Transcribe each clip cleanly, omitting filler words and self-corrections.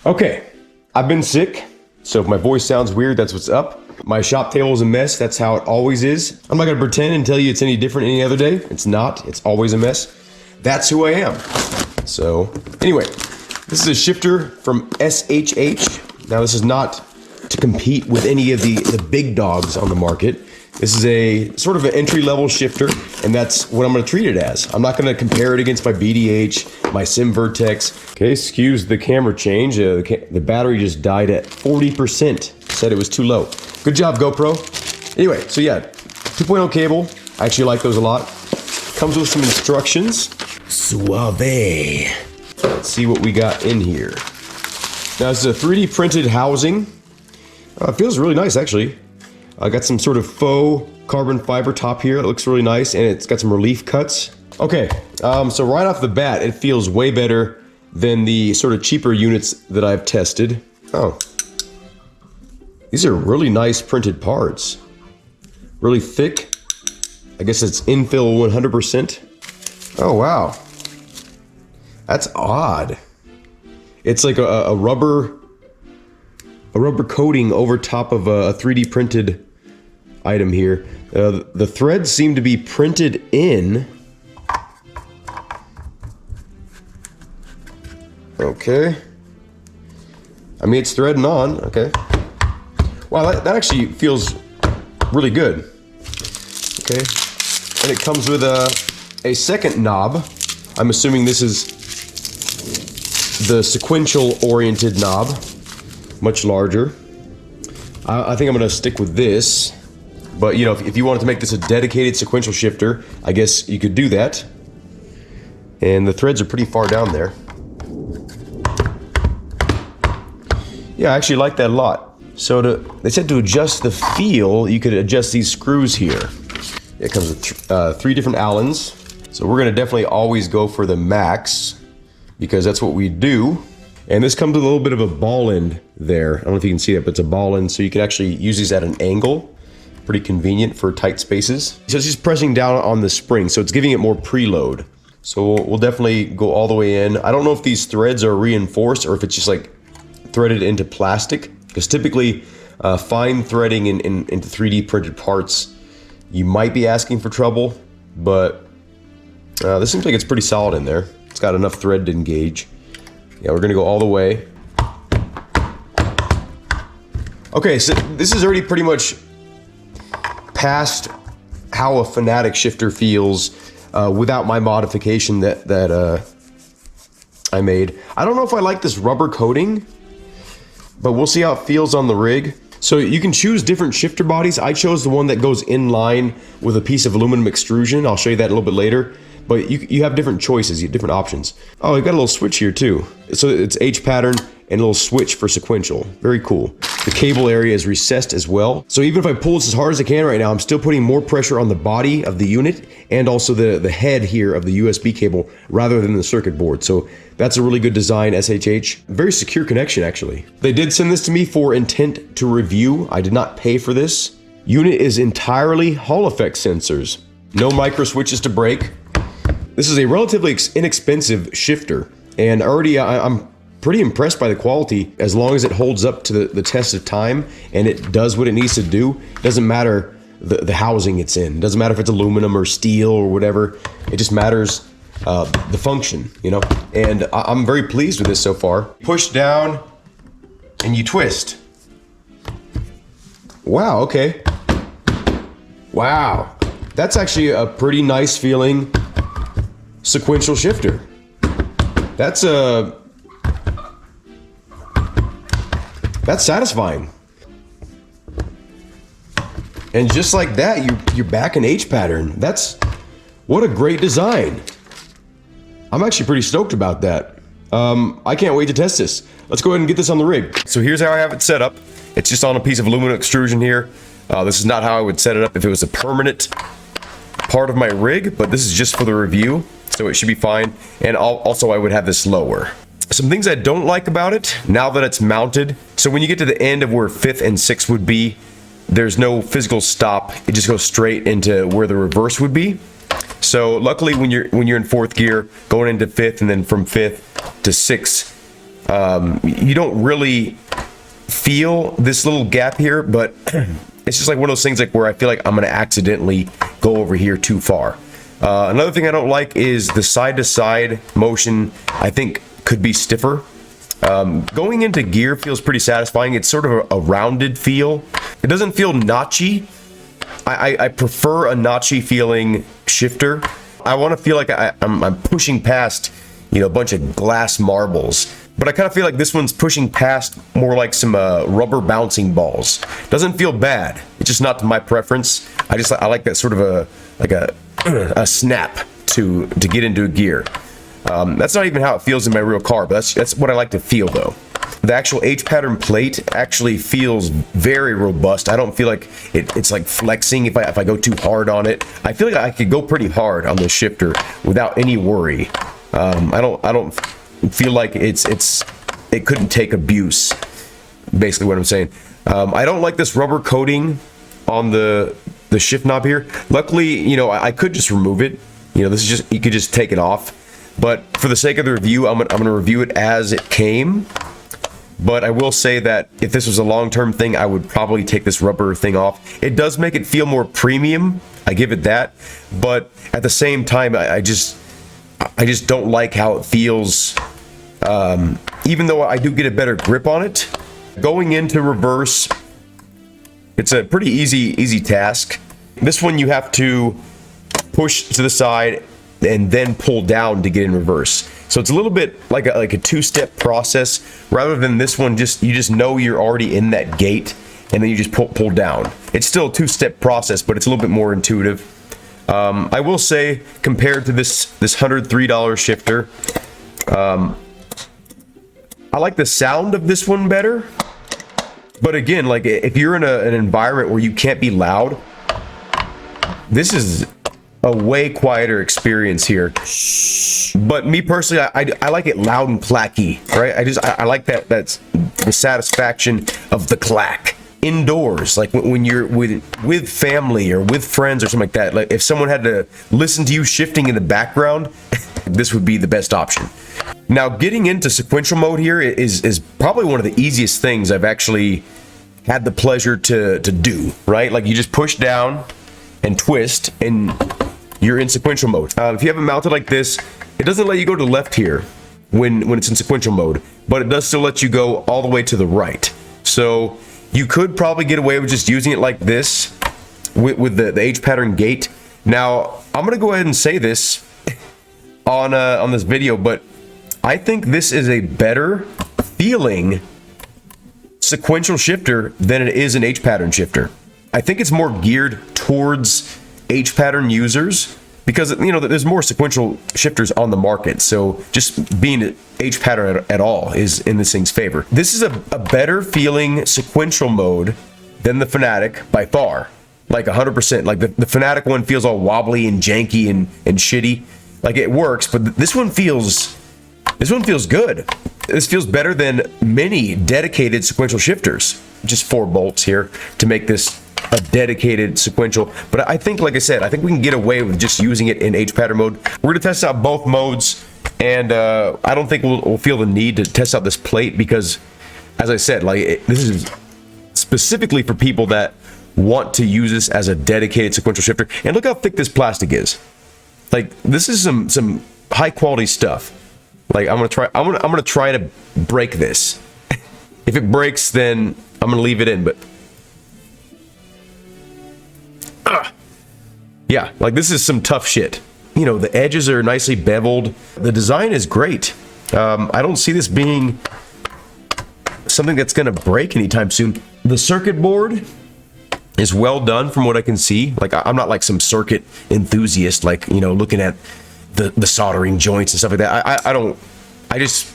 Okay, I've been sick, so if my voice sounds weird, that's what's up. My shop table is a mess, that's how it always is. I'm not gonna pretend and tell you it's any different any other day. It's not, it's always a mess. That's who I am. So, anyway, this is a shifter from SHH. Now this is not to compete with any of the big dogs on the market. This is a sort of an entry-level shifter, and that's what I'm gonna treat it as. I'm not gonna compare it against my BDH, my Sim Vertex. Okay, excuse the camera change. The battery just died at 40%. Said it was too low. Good job, GoPro. Anyway, so yeah, 2.0 cable. I actually like those a lot. Comes with some instructions. Suave. Let's see what we got in here. Now, this is a 3D printed housing. It feels really nice, actually. I got some sort of faux carbon fiber top here. It looks really nice, and it's got some relief cuts. Okay, so right off the bat, it feels way better than the sort of cheaper units that I've tested. Oh, these are really nice printed parts. Really thick. I guess it's infill 100%. Oh, wow. That's odd. It's like a rubber coating over top of a 3D printed item here. The threads seem to be printed in. Okay. I mean, it's threading on. Okay. Wow, that actually feels really good. Okay. And it comes with a second knob. I'm assuming this is the sequential oriented knob. Much larger. I think I'm gonna stick with this, but you know, if you wanted to make this a dedicated sequential shifter, I guess you could do that. And the threads are pretty far down there. Yeah, I actually like that a lot. So they said to adjust the feel, you could adjust these screws here. It comes with 3 different Allens. So we're gonna definitely always go for the max because that's what we do. And this comes with a little bit of a ball end there. I don't know if you can see that, but it's a ball end, so you can actually use these at an angle. Pretty convenient for tight spaces. So it's just pressing down on the spring, so it's giving it more preload. So we'll definitely go all the way in. I don't know if these threads are reinforced or if it's just like threaded into plastic, because typically fine threading into 3D printed parts, you might be asking for trouble, but this seems like it's pretty solid in there. It's got enough thread to engage. Yeah, we're gonna go all the way. Okay, so this is already pretty much past how a Fanatec shifter feels without my modification that I made. I don't know if I like this rubber coating, but we'll see how it feels on the rig. So you can choose different shifter bodies. I chose the one that goes in line with a piece of aluminum extrusion. I'll show you that a little bit later. But you have different choices, you have different options. Oh, you got a little switch here too. So it's H pattern and a little switch for sequential. Very cool. The cable area is recessed as well. So even if I pull this as hard as I can right now, I'm still putting more pressure on the body of the unit and also the head here of the USB cable rather than the circuit board. So that's a really good design, SHH. Very secure connection, actually. They did send this to me for intent to review. I did not pay for this. Unit is entirely Hall effect sensors. No micro switches to break. This is a relatively inexpensive shifter, and already I'm pretty impressed by the quality as long as it holds up to the test of time and it does what it needs to do. It doesn't matter the housing it's in. It doesn't matter if it's aluminum or steel or whatever. It just matters the function, you know? And I'm very pleased with this so far. Push down and you twist. Wow, okay. Wow. That's actually a pretty nice feeling sequential shifter. That's satisfying. And just like that, you're back in H pattern. What a great design. I'm actually pretty stoked about that. I can't wait to test this. Let's go ahead and get this on the rig. So here's how I have it set up. It's just on a piece of aluminum extrusion here. This is not how I would set it up if it was a permanent part of my rig, but this is just for the review. So it should be fine. And also I would have this lower. Some things I don't like about it, now that it's mounted. So when you get to the end of where 5th and 6th would be, there's no physical stop. It just goes straight into where the reverse would be. So luckily when you're in 4th gear, going into 5th and then from 5th to 6th, You don't really feel this little gap here, but it's just like one of those things like where I feel like I'm going to accidentally go over here too far. Another thing I don't like is the side-to-side motion. I think could be stiffer. Going into gear feels pretty satisfying. It's sort of a rounded feel. It doesn't feel notchy. I prefer a notchy feeling shifter. I want to feel like I'm pushing past, you know, a bunch of glass marbles. But I kind of feel like this one's pushing past more like some rubber bouncing balls. Doesn't feel bad. It's just not to my preference. I like that sort of a snap to get into a gear. That's not even how it feels in my real car, but that's what I like to feel though. The actual H-pattern plate actually feels very robust. I don't feel like it's like flexing if I go too hard on it. I feel like I could go pretty hard on this shifter without any worry. I don't feel like it couldn't take abuse. Basically what I'm saying. I don't like this rubber coating on the shift knob here. Luckily, you know, I could just remove it. You know, this is just, you could just take it off. But for the sake of the review, I'm gonna review it as it came. But I will say that if this was a long-term thing, I would probably take this rubber thing off. It does make it feel more premium. I give it that. But at the same time, I just don't like how it feels. Even though I do get a better grip on it, going into reverse, it's a pretty easy task. This one you have to push to the side and then pull down to get in reverse. So it's a little bit like a two-step process rather than this one. You just know you're already in that gate and then you just pull down. It's still a two-step process, but it's a little bit more intuitive. I will say, compared to this $103 shifter, I like the sound of this one better. But again, like if you're in an environment where you can't be loud, this is a way quieter experience here. But me personally, I like it loud and clacky, right? I like that's the satisfaction of the clack indoors, like when you're with family or with friends or something like that. Like if someone had to listen to you shifting in the background, this would be the best option. Now, getting into sequential mode here is probably one of the easiest things I've actually had the pleasure to do, right? Like you just push down and twist and you're in sequential mode. If you have it mounted like this, it doesn't let you go to the left here when it's in sequential mode, but it does still let you go all the way to the right. So you could probably get away with just using it like this with the H-pattern gate. Now, I'm gonna go ahead and say this on this video, but I think this is a better feeling sequential shifter than it is an H-pattern shifter. I think it's more geared towards H-pattern users because, you know, there's more sequential shifters on the market. So just being H-pattern at all is in this thing's favor. This is a better feeling sequential mode than the Fanatec by far, like 100%. Like the Fanatec one feels all wobbly and janky and shitty. Like it works, but this one feels good. This feels better than many dedicated sequential shifters. Just 4 bolts here to make this a dedicated sequential. But I think, like I said, I think we can get away with just using it in H-pattern mode. We're gonna test out both modes, and I don't think we'll feel the need to test out this plate because, as I said, like this is specifically for people that want to use this as a dedicated sequential shifter. And look how thick this plastic is. Like this is some high quality stuff. Like I'm gonna try to break this. If it breaks, then I'm gonna leave it in. But yeah, like this is some tough shit. You know, the edges are nicely beveled. The design is great. I don't see this being something that's gonna break anytime soon. The circuit board is well done from what I can see. Like I'm not like some circuit enthusiast, like, you know, looking at the soldering joints and stuff like that. I just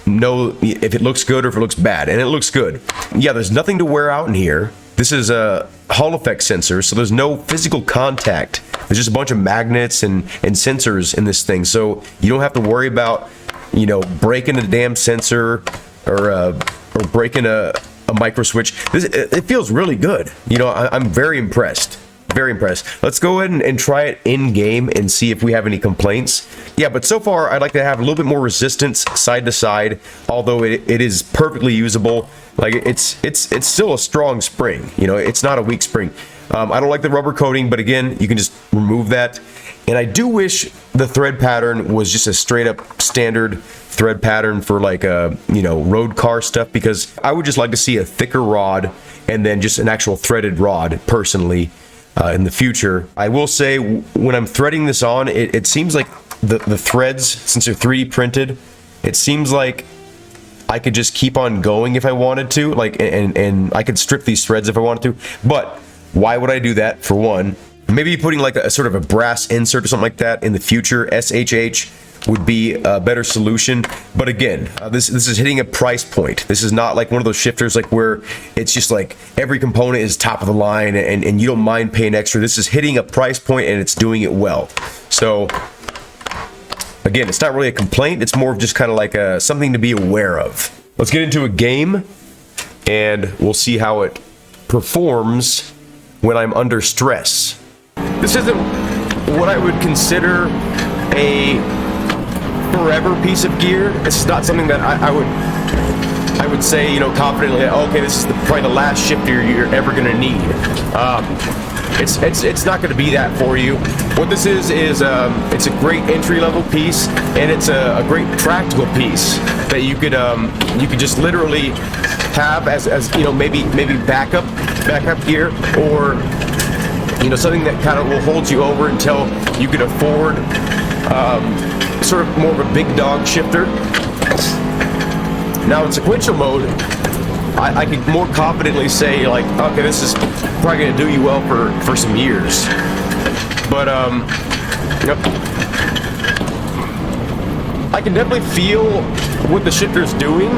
know if it looks good or if it looks bad, and it looks good. Yeah, there's nothing to wear out in here. This is a Hall effect sensor, so there's no physical contact. There's just a bunch of magnets and sensors in this thing, so you don't have to worry about, you know, breaking a damn sensor or breaking a micro switch. It feels really good. You know, I'm very impressed. Very impressed. Let's go ahead and try it in game and see if we have any complaints. Yeah, but so far I'd like to have a little bit more resistance side to side, although it is perfectly usable. Like it's still a strong spring, you know, it's not a weak spring. I don't like the rubber coating, but again, you can just remove that. And I do wish the thread pattern was just a straight up standard thread pattern for like you know, road car stuff, because I would just like to see a thicker rod and then just an actual threaded rod personally in the future. I will say when I'm threading this on, it seems like the threads, since they're 3D printed, it seems like I could just keep on going if I wanted to, like, and I could strip these threads if I wanted to. But why would I do that? For one, maybe putting like a sort of a brass insert or something like that in the future, SHH, would be a better solution. But again, this is hitting a price point. This is not like one of those shifters like where it's just like every component is top of the line and you don't mind paying extra. This is hitting a price point and it's doing it well. So again, it's not really a complaint. It's more of just kind of like something to be aware of. Let's get into a game and we'll see how it performs when I'm under stress. This isn't what I would consider a forever piece of gear. This is not something that I would say, you know, confidently, okay, this is probably the last shifter you're ever gonna need. It's not gonna be that for you. What this is it's a great entry-level piece, and it's a great practical piece that you could just literally have as you know, maybe backup gear, or you know, something that kind of will hold you over until you can afford sort of more of a big dog shifter. Now in sequential mode, I can more confidently say like, okay, this is probably gonna do you well for some years. But yep. I can definitely feel what the shifter's doing.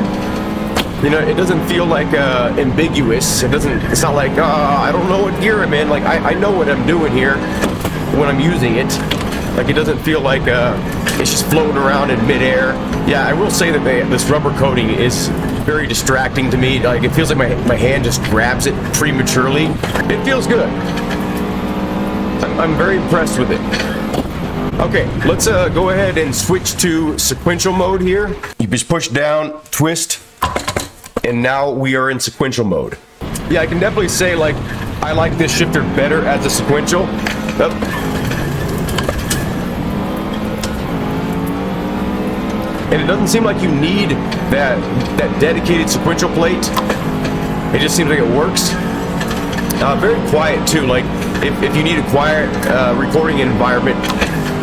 You know, it doesn't feel like ambiguous. It's not like I don't know what gear I'm in. Like I know what I'm doing here when I'm using it. Like it doesn't feel like it's just floating around in midair. Yeah, I will say that this rubber coating is very distracting to me. Like it feels like my hand just grabs it prematurely. It feels good. I'm very impressed with it. Okay, let's go ahead and switch to sequential mode here. You just push down, twist, and now we are in sequential mode. Yeah, I can definitely say like I like this shifter better as a sequential. And it doesn't seem like you need that dedicated sequential plate. It just seems like it works. Very quiet too. Like if you need a quiet recording environment,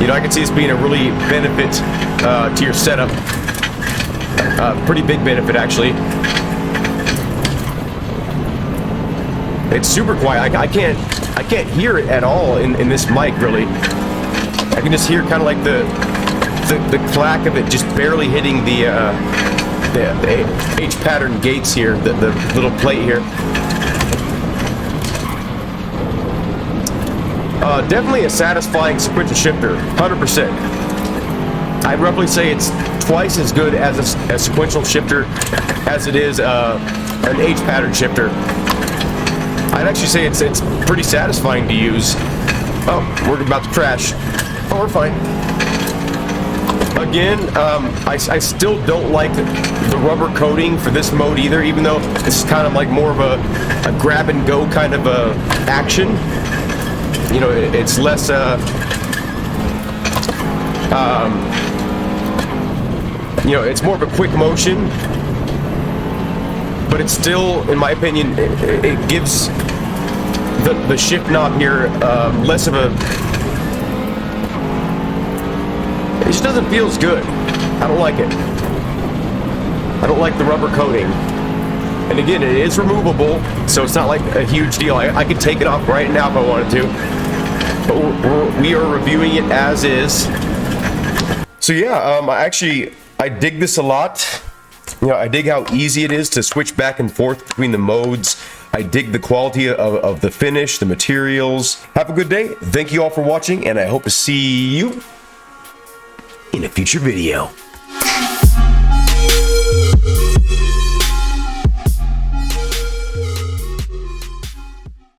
you know, I can see this being a really benefit to your setup. Pretty big benefit actually. It's super quiet. I can't hear it at all in this mic really. I can just hear kind of like the clack of it just barely hitting the H pattern gates here, the little plate here. Definitely a satisfying sequential shifter, 100%. I'd roughly say it's twice as good as a sequential shifter as it is an H pattern shifter. I'd actually say it's pretty satisfying to use. Oh, we're about to crash. Oh, we're fine. Again, I still don't like the rubber coating for this mode either, even though this is kind of like more of a grab and go kind of a action. You know, it's less you know, it's more of a quick motion, but it's still, in my opinion, it gives the shift knob here less of a. It just doesn't feel as good. I don't like it. I don't like the rubber coating. And again, it is removable, so it's not like a huge deal. I could take it off right now if I wanted to. But we are reviewing it as is. So yeah, I dig this a lot. You know, I dig how easy it is to switch back and forth between the modes. I dig the quality of the finish, the materials. Have a good day. Thank you all for watching, and I hope to see you in a future video.